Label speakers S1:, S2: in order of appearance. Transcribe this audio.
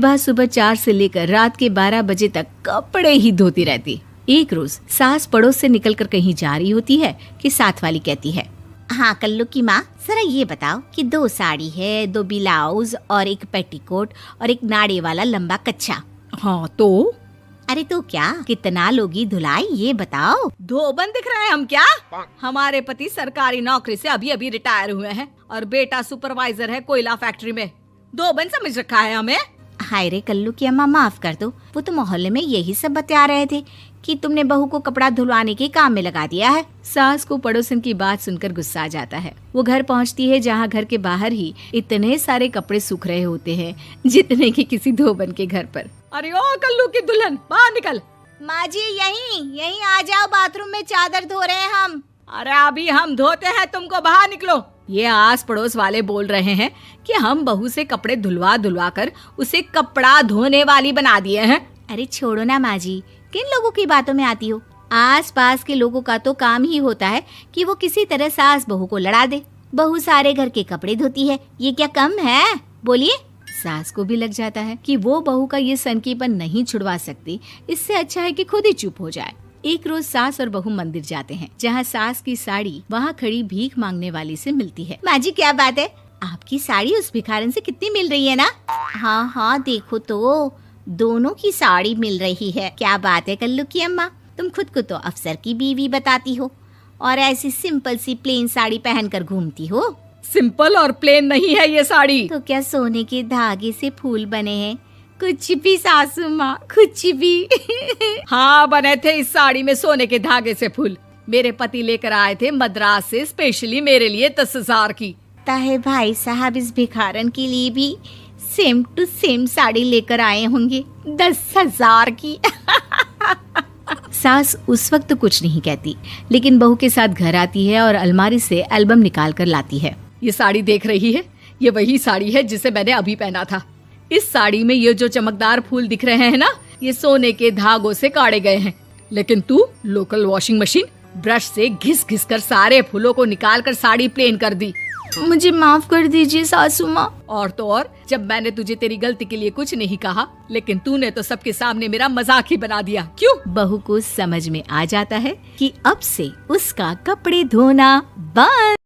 S1: सुबह सुबह 4 से लेकर रात के 12 बजे तक कपड़े ही धोती रहती। एक रोज सास पड़ोस से निकलकर कहीं जा रही होती है कि साथ वाली कहती है,
S2: हाँ कल्लू की माँ, जरा ये बताओ कि 2 साड़ी है, 2 ब्लाउज और एक पेटीकोट और एक नाड़े वाला लंबा कच्छा।
S1: हाँ तो?
S2: अरे तो क्या, कितना लोगी धुलाई ये बताओ।
S1: धोबन दिख रहे हैं हम क्या? हमारे पति सरकारी नौकरी से अभी अभी रिटायर हुए हैं और बेटा सुपरवाइजर है कोयला फैक्ट्री में। धोबन समझ रखा है हमें।
S2: हाय रे कल्लू की अम्मा, माफ कर दो, वो तो मोहल्ले में यही सब बता रहे थे कि तुमने बहू को कपड़ा धुलवाने के काम में लगा दिया है।
S1: सास को पड़ोसन की बात सुनकर गुस्सा आ जाता है। वो घर पहुंचती है जहां घर के बाहर ही इतने सारे कपड़े सूख रहे होते हैं जितने कि किसी धोबन के घर पर। अरे ओ कल्लू की दुल्हन, बाहर निकल।
S2: माँ जी यहीं आ जाओ, बाथरूम में चादर धो रहे हैं हम।
S1: अरे अभी हम धोते हैं, तुमको बाहर निकलो। ये आस पड़ोस वाले बोल रहे हैं कि हम बहू से कपड़े धुलवा कर उसे कपड़ा धोने वाली बना दिए हैं।
S2: अरे छोड़ो ना माँ जी, किन लोगों की बातों में आती हो। आस पास के लोगों का तो काम ही होता है कि वो किसी तरह सास बहू को लड़ा दे। बहू सारे घर के कपड़े धोती है, ये क्या कम है? बोलिए।
S1: सास को भी लग जाता है कि वो बहू का ये सनकीपन नहीं छुड़वा सकती, इससे अच्छा है कि खुद ही चुप हो जाए। एक रोज सास और बहू मंदिर जाते हैं जहाँ सास की साड़ी वहाँ खड़ी भीख मांगने वाली से मिलती है।
S2: माँ जी क्या बात है, आपकी साड़ी उस भिखारन से कितनी मिल रही है ना? हाँ देखो तो दोनों की साड़ी मिल रही है। क्या बात है कल्लू की अम्मा, तुम खुद को तो अफसर की बीवी बताती हो और ऐसी सिंपल सी प्लेन साड़ी पहनकर घूमती हो।
S1: सिंपल और प्लेन नहीं है ये साड़ी।
S2: तो क्या सोने के धागे से फूल बने हैं? कुछ भी सासू माँ, कुछ भी।
S1: हाँ बने थे इस साड़ी में सोने के धागे से फूल। मेरे पति लेकर आए थे मद्रास से स्पेशली मेरे लिए 10,000 की।
S2: ताहे भाई साहब इस भिखारन के लिए भी सेम टू सेम साड़ी लेकर आए होंगे 10,000 की।
S1: सास उस वक्त तो कुछ नहीं कहती, लेकिन बहू के साथ घर आती है और अलमारी से एल्बम निकाल कर लाती है। ये साड़ी देख रही है, ये वही साड़ी है जिसे मैंने अभी पहना था। इस साड़ी में ये जो चमकदार फूल दिख रहे हैं ना, ये सोने के धागों से काटे गए हैं। लेकिन तू लोकल वॉशिंग मशीन ब्रश से घिस घिस कर सारे फूलों को निकाल कर साड़ी प्लेन कर दी।
S2: मुझे माफ कर दीजिए सासू माँ।
S1: और तो और, जब मैंने तुझे तेरी गलती के लिए कुछ नहीं कहा, लेकिन तूने तो सबके सामने मेरा मजाक ही बना दिया। क्यों? बहू को समझ में आ जाता है कि अब से उसका कपड़े धोना बंद।